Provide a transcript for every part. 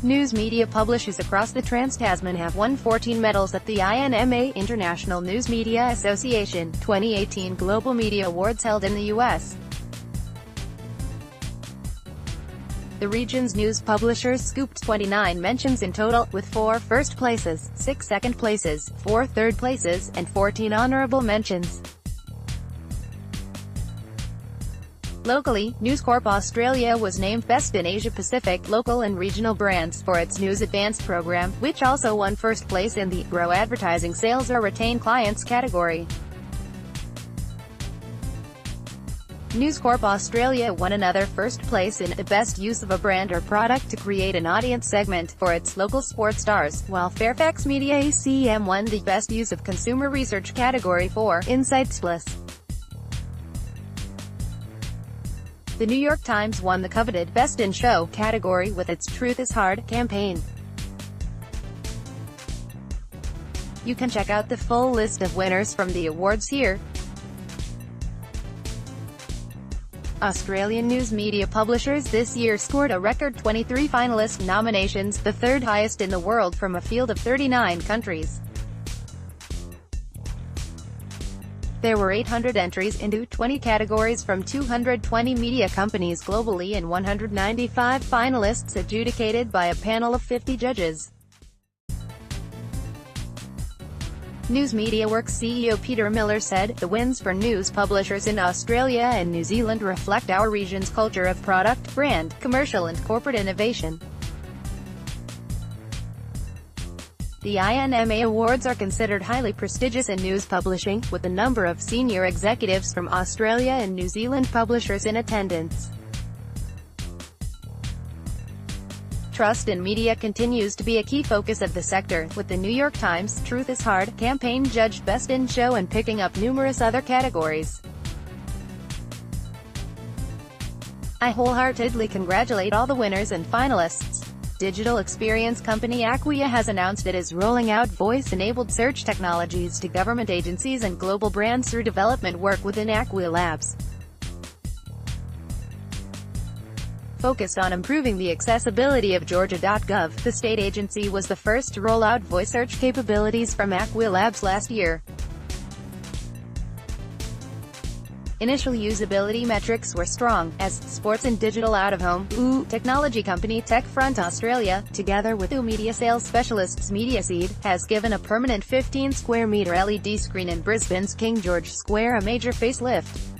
News media publishers across the trans-Tasman have won 14 medals at the INMA International News Media Association 2018 Global Media Awards held in the U.S. The region's news publishers scooped 29 mentions in total, with 4 first places, 6 second places, 4 third places, and 14 honourable mentions. Locally, News Corp Australia was named Best in Asia-Pacific Local and Regional Brands for its News Advanced program, which also won first place in the Grow Advertising Sales or Retain Clients category. News Corp Australia won another first place in the Best Use of a Brand or Product to Create an Audience segment for its local sports stars, while Fairfax Media ACM won the Best Use of Consumer Research category for Insights Plus. The New York Times won the coveted Best in Show category with its Truth is Hard campaign. You can check out the full list of winners from the awards here. Australian news media publishers this year scored a record 23 finalist nominations, the third highest in the world from a field of 39 countries. There were 800 entries into 20 categories from 220 media companies globally and 195 finalists adjudicated by a panel of 50 judges. News Media Works CEO Peter Miller said, "The wins for news publishers in Australia and New Zealand reflect our region's culture of product, brand, commercial and corporate innovation." The INMA Awards are considered highly prestigious in news publishing, with a number of senior executives from Australia and New Zealand publishers in attendance. Trust in media continues to be a key focus of the sector, with the New York Times' Truth is Hard campaign judged Best in Show and picking up numerous other categories. "I wholeheartedly congratulate all the winners and finalists." Digital experience company Acquia has announced it is rolling out voice-enabled search technologies to government agencies and global brands through development work within Acquia Labs. Focused on improving the accessibility of Georgia.gov, the state agency was the first to roll out voice search capabilities from Acquia Labs last year. Initial usability metrics were strong, as sports and digital out-of-home technology company TechFront Australia, together with media sales specialists MediaSeed, has given a permanent 15-square-metre LED screen in Brisbane's King George Square a major facelift.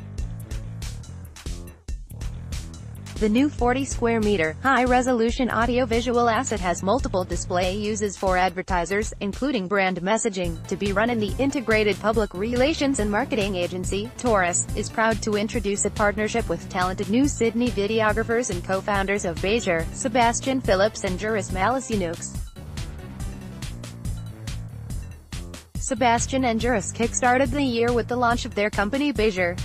The new 40-square-metre, high-resolution audio-visual asset has multiple display uses for advertisers, including brand messaging, to be run in the integrated public relations and marketing agency. Taurus is proud to introduce a partnership with talented new Sydney videographers and co-founders of Bezier, Sebastian Phillips and Juris Malasianux. Sebastian and Juris kickstarted the year with the launch of their company Bezier.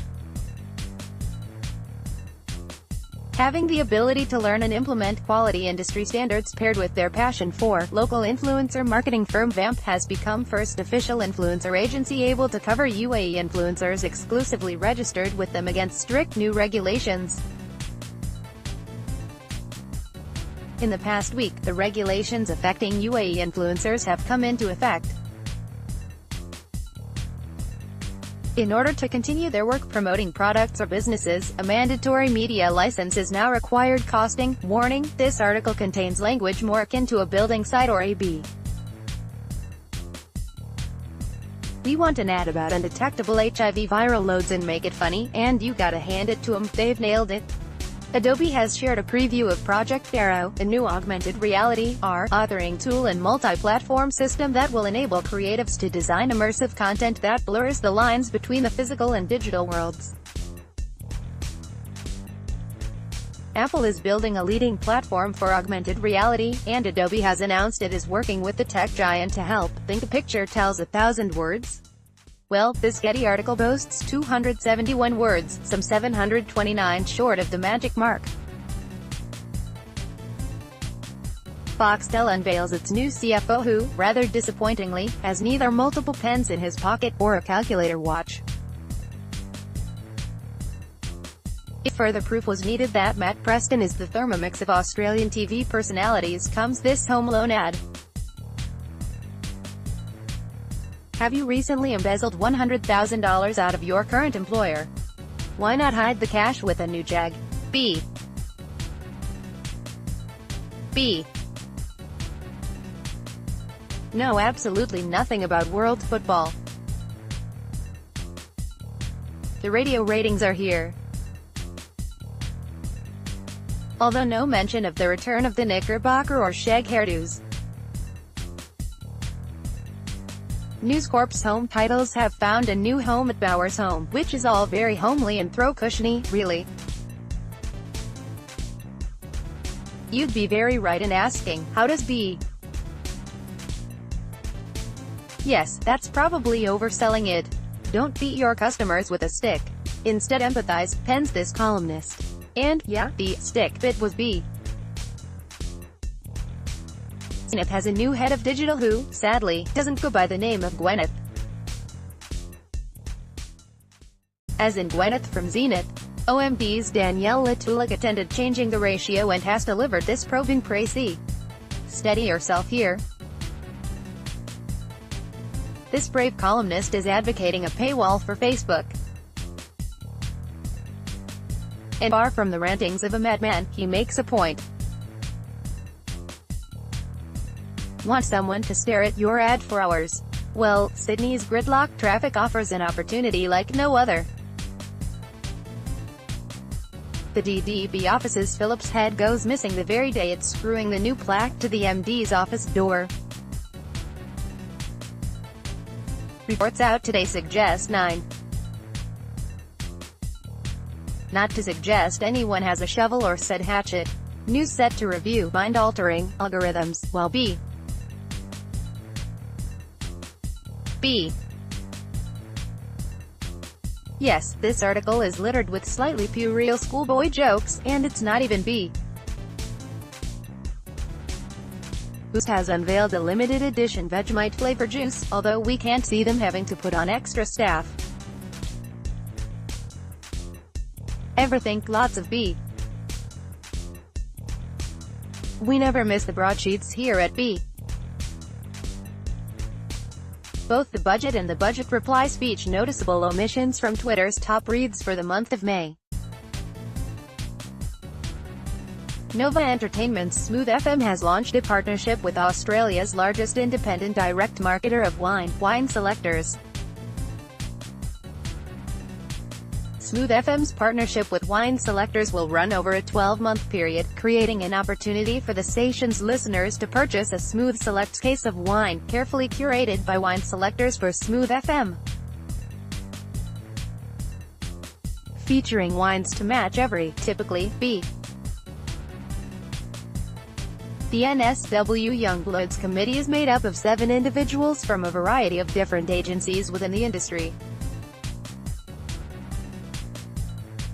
Having the ability to learn and implement quality industry standards paired with their passion for local influencer marketing firm Vamp has become first official influencer agency able to cover UAE influencers exclusively registered with them against strict new regulations. In the past week, the regulations affecting UAE influencers have come into effect. In order to continue their work promoting products or businesses, a mandatory media license is now required. Costing warning: this article contains language more akin to a building site or AB. We want an ad about undetectable HIV viral loads and make it funny, and you gotta hand it to 'em, they've nailed it. Adobe has shared a preview of Project Arrow, a new augmented reality (AR) authoring tool and multi-platform system that will enable creatives to design immersive content that blurs the lines between the physical and digital worlds. Apple is building a leading platform for augmented reality, and Adobe has announced it is working with the tech giant to help. Think a picture tells 1,000 words? Well, this Getty article boasts 271 words, some 729 short of the magic mark. Foxtel unveils its new CFO who, rather disappointingly, has neither multiple pens in his pocket or a calculator watch. If further proof was needed that Matt Preston is the Thermomix of Australian TV personalities, comes this home loan ad. Have you recently embezzled $100,000 out of your current employer? Why not hide the cash with a new Jag? B. Know absolutely nothing about world football. The radio ratings are here. Although no mention of the return of the knickerbocker or shag hairdos. News Corp's home titles have found a new home at Bowers Home, which is all very homely and throw-cushiony, really. You'd be very right in asking, how does B? Yes, that's probably overselling it. Don't beat your customers with a stick. Instead empathize, pens this columnist. And, yeah, the stick bit was B. Zenith has a new head of digital who, sadly, doesn't go by the name of Gwyneth. As in Gwyneth from Zenith. OMD's Danielle Latulic attended changing the ratio and has delivered this probing précis. Steady yourself here. This brave columnist is advocating a paywall for Facebook. And far from the rantings of a madman, he makes a point. Want someone to stare at your ad for hours? Well, Sydney's gridlock traffic offers an opportunity like no other. The DDB office's Phillips head goes missing the very day it's screwing the new plaque to the MD's office door. Reports out today suggest 9. Not to suggest anyone has a shovel or said hatchet. News set to review mind-altering algorithms, while B. Yes, this article is littered with slightly puerile schoolboy jokes, and it's not even B. Boost has unveiled a limited edition Vegemite flavor juice, although we can't see them having to put on extra staff. Ever think lots of B? We never miss the broadsheets here at B. Both the budget and the budget reply speech noticeable omissions from Twitter's top reads for the month of May. Nova Entertainment's Smooth FM has launched a partnership with Australia's largest independent direct marketer of wine selectors. Smooth FM's partnership with wine selectors will run over a 12-month period, creating an opportunity for the station's listeners to purchase a Smooth Select case of wine, carefully curated by wine selectors for Smooth FM. Featuring wines to match every, typically, B. The NSW Youngbloods Committee is made up of 7 individuals from a variety of different agencies within the industry.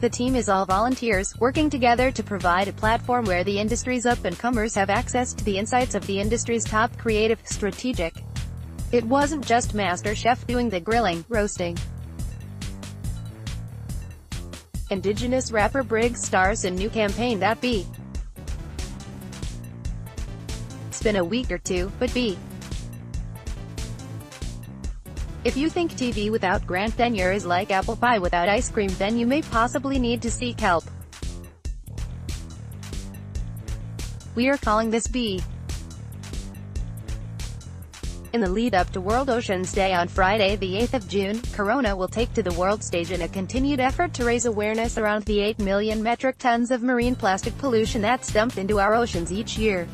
The team is all volunteers, working together to provide a platform where the industry's up-and-comers have access to the insights of the industry's top creative, strategic. It wasn't just Master Chef doing the grilling, roasting. Indigenous rapper Briggs stars in new campaign that B. It's been a week or two, but B. If you think TV without Grant Denyer is like apple pie without ice cream, then you may possibly need to seek help. We are calling this B. In the lead-up to World Oceans Day on Friday, the 8th of June, Corona will take to the world stage in a continued effort to raise awareness around the 8 million metric tons of marine plastic pollution that's dumped into our oceans each year.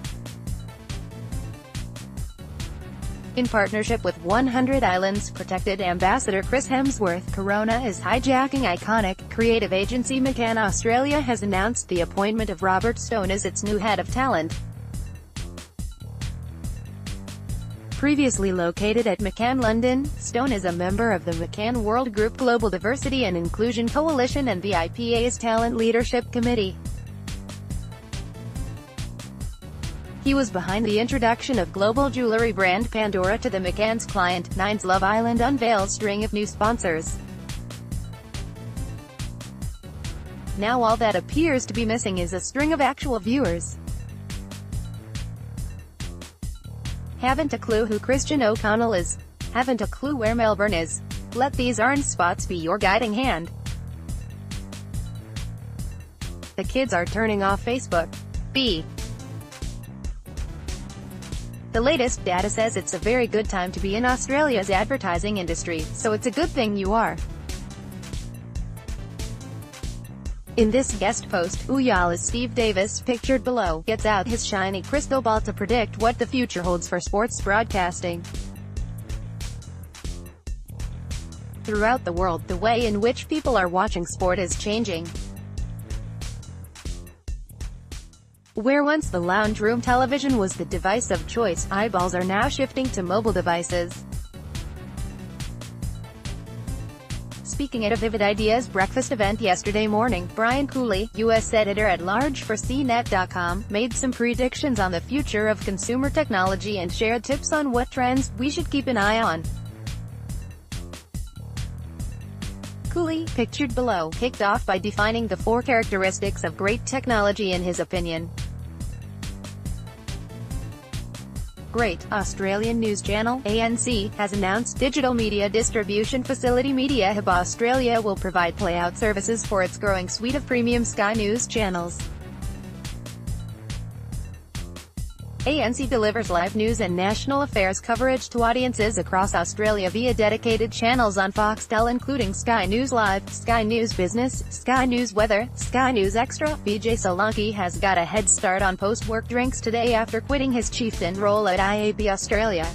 In partnership with 100 Islands Protected ambassador Chris Hemsworth, Corona is hijacking iconic, creative agency McCann Australia has announced the appointment of Robert Stone as its new head of talent. Previously located at McCann London, Stone is a member of the McCann World Group Global Diversity and Inclusion Coalition and the IPA's Talent Leadership Committee. He was behind the introduction of global jewelry brand Pandora to the McCann's client. Nine's Love Island unveils string of new sponsors. Now all that appears to be missing is a string of actual viewers. Haven't a clue who Christian O'Connell is? Haven't a clue where Melbourne is? Let these orange spots be your guiding hand. The kids are turning off Facebook. B. The latest data says it's a very good time to be in Australia's advertising industry, so it's a good thing you are. In this guest post, Ooyala's Steve Davis, pictured below, gets out his shiny crystal ball to predict what the future holds for sports broadcasting. Throughout the world, the way in which people are watching sport is changing. Where once the lounge room television was the device of choice, eyeballs are now shifting to mobile devices. Speaking at a Vivid Ideas breakfast event yesterday morning, Brian Cooley, U.S. editor-at-large for CNET.com, made some predictions on the future of consumer technology and shared tips on what trends we should keep an eye on. Cooley, pictured below, kicked off by defining the 4 characteristics of great technology in his opinion. Great Australian news channel, ANC, has announced digital media distribution facility Media Hub Australia will provide playout services for its growing suite of premium Sky News channels. ANC delivers live news and national affairs coverage to audiences across Australia via dedicated channels on Foxtel including Sky News Live, Sky News Business, Sky News Weather, Sky News Extra. BJ Solanke has got a head start on post-work drinks today after quitting his chieftain role at IAB Australia.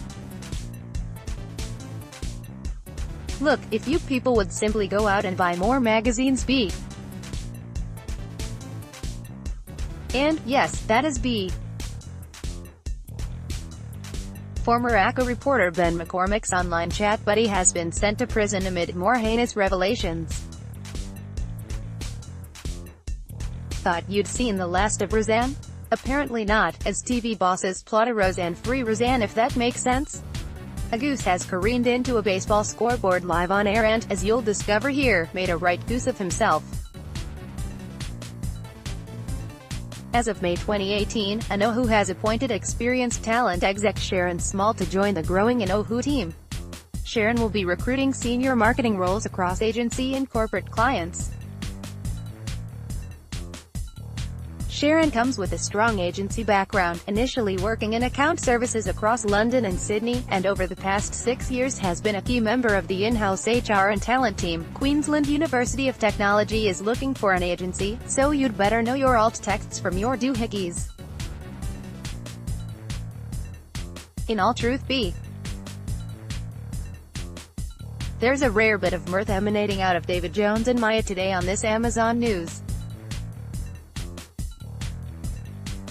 Look, if you people would simply go out and buy more magazines B. And, yes, that is B. Former ACCA reporter Ben McCormick's online chat buddy has been sent to prison amid more heinous revelations. Thought you'd seen the last of Roseanne? Apparently not, as TV bosses plot a Roseanne free Roseanne, if that makes sense. A goose has careened into a baseball scoreboard live on air and, as you'll discover here, made a right goose of himself. As of May 2018, an Oahu has appointed experienced talent exec Sharon Small to join the growing an Oahu team. Sharon will be recruiting senior marketing roles across agency and corporate clients. Sharon comes with a strong agency background, initially working in account services across London and Sydney, and over the past 6 years has been a key member of the in-house HR and talent team. Queensland University of Technology is looking for an agency, so you'd better know your alt texts from your doohickeys. In all truth B. There's a rare bit of mirth emanating out of David Jones and Maya today on this Amazon News.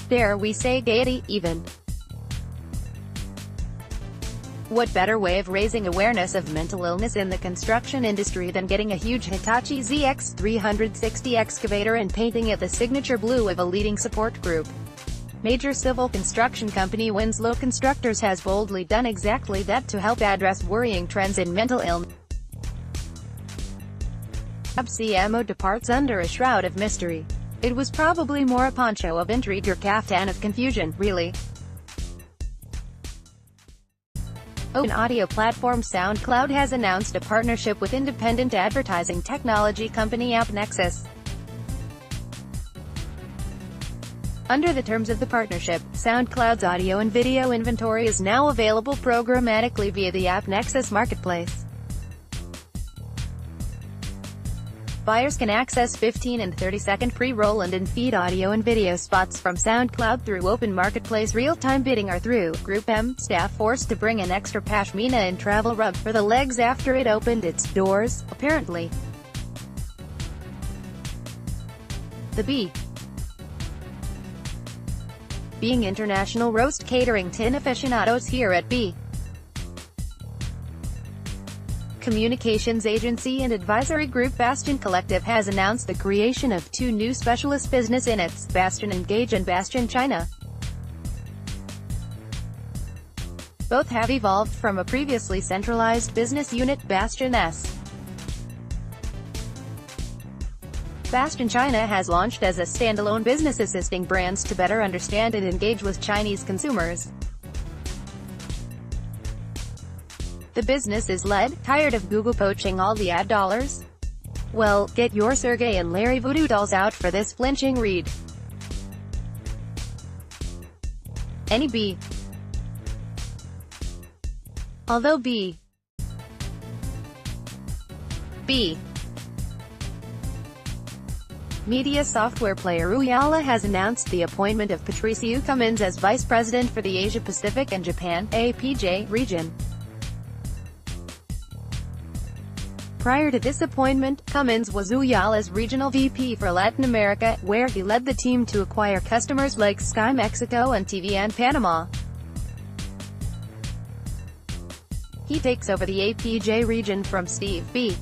Dare we say gaiety, even. What better way of raising awareness of mental illness in the construction industry than getting a huge Hitachi ZX360 excavator and painting it the signature blue of a leading support group? Major civil construction company Winslow Constructors has boldly done exactly that to help address worrying trends in mental illness. CMO departs under a shroud of mystery. It was probably more a poncho of intrigue or caftan of confusion, really. Open audio platform SoundCloud has announced a partnership with independent advertising technology company AppNexus. Under the terms of the partnership, SoundCloud's audio and video inventory is now available programmatically via the AppNexus marketplace. Buyers can access 15 and 30-second pre-roll and in-feed audio and video spots from SoundCloud through Open Marketplace real-time bidding or through Group M, staff forced to bring an extra pashmina and travel rug for the legs after it opened its doors, apparently. The B. Being international roast catering tin aficionados here at B. Communications agency and advisory group Bastion Collective has announced the creation of 2 new specialist business units, Bastion Engage and Bastion China. Both have evolved from a previously centralized business unit, Bastion S. Bastion China has launched as a standalone business assisting brands to better understand and engage with Chinese consumers. The business is led, tired of Google poaching all the ad dollars? Well, get your Sergey and Larry voodoo dolls out for this flinching read. Any B. Although B. Media software player Uyala has announced the appointment of Patricio Cummins as Vice President for the Asia-Pacific and Japan (APJ) region. Prior to this appointment, Cummins was Uyala's regional VP for Latin America, where he led the team to acquire customers like Sky Mexico and TVN Panama. He takes over the APJ region from Steve B.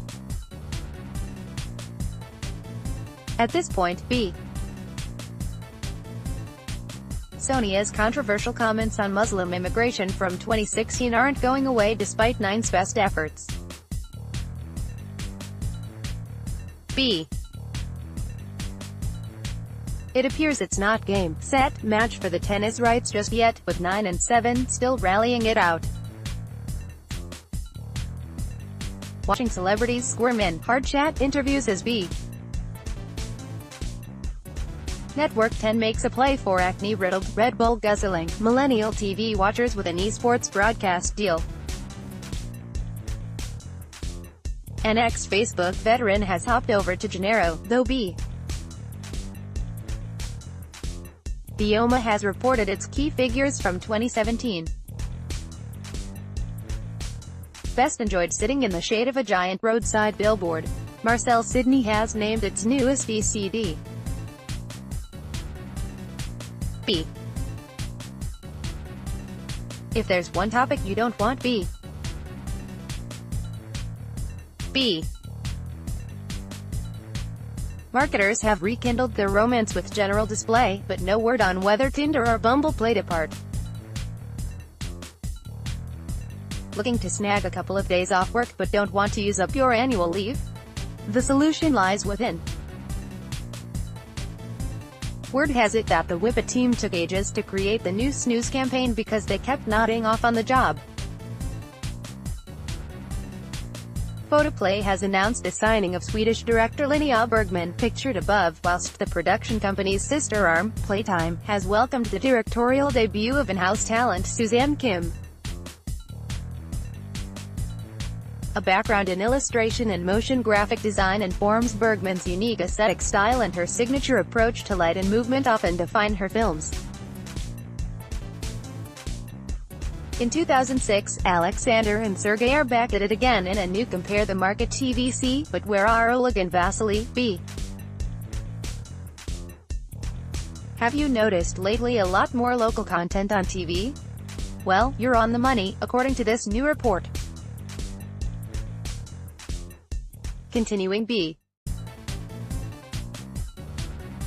At this point, B. Sonia's controversial comments on Muslim immigration from 2016 aren't going away despite Nine's best efforts. B. It appears it's not game, set, match for the tennis rights just yet, with 9 and 7 still rallying it out. Watching celebrities squirm in hard chat interviews as B. Network 10 makes a play for acne-riddled, Red Bull guzzling, millennial TV watchers with an esports broadcast deal. An ex-Facebook veteran has hopped over to Gennaro, though B. The INMA has reported its key figures from 2017. Best enjoyed sitting in the shade of a giant roadside billboard. Marcel Sydney has named its newest ECD. B. If there's one topic you don't want B. Marketers have rekindled their romance with General Display, but no word on whether Tinder or Bumble played a part. Looking to snag a couple of days off work but don't want to use up your annual leave? The solution lies within. Word has it that the Whippet team took ages to create the new snooze campaign because they kept nodding off on the job. Photoplay has announced the signing of Swedish director Linnea Bergman, pictured above, whilst the production company's sister arm, Playtime, has welcomed the directorial debut of in-house talent Suzanne Kim. A background in illustration and motion graphic design informs Bergman's unique aesthetic style, and her signature approach to light and movement often define her films. In 2006, Alexander and Sergey are back at it again in a new Compare the Market TVC, but where are Oleg and Vasily? B. Have you noticed lately a lot more local content on TV? Well, you're on the money, according to this new report. Continuing B.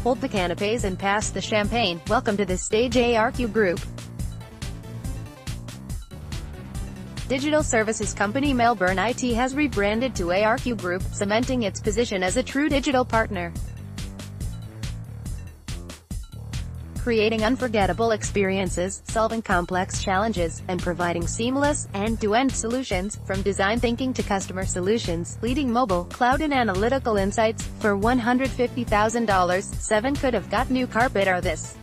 Hold the canapes and pass the champagne. Welcome to the stage ARQ Group. Digital services company Melbourne IT has rebranded to ARQ Group, cementing its position as a true digital partner. Creating unforgettable experiences, solving complex challenges, and providing seamless, end-to-end solutions, from design thinking to customer solutions, leading mobile, cloud and analytical insights. For $150,000, 7 could have got new carpet or this.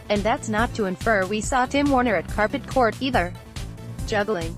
And that's not to infer we saw Tim Warner at Carpet Court either. Juggling.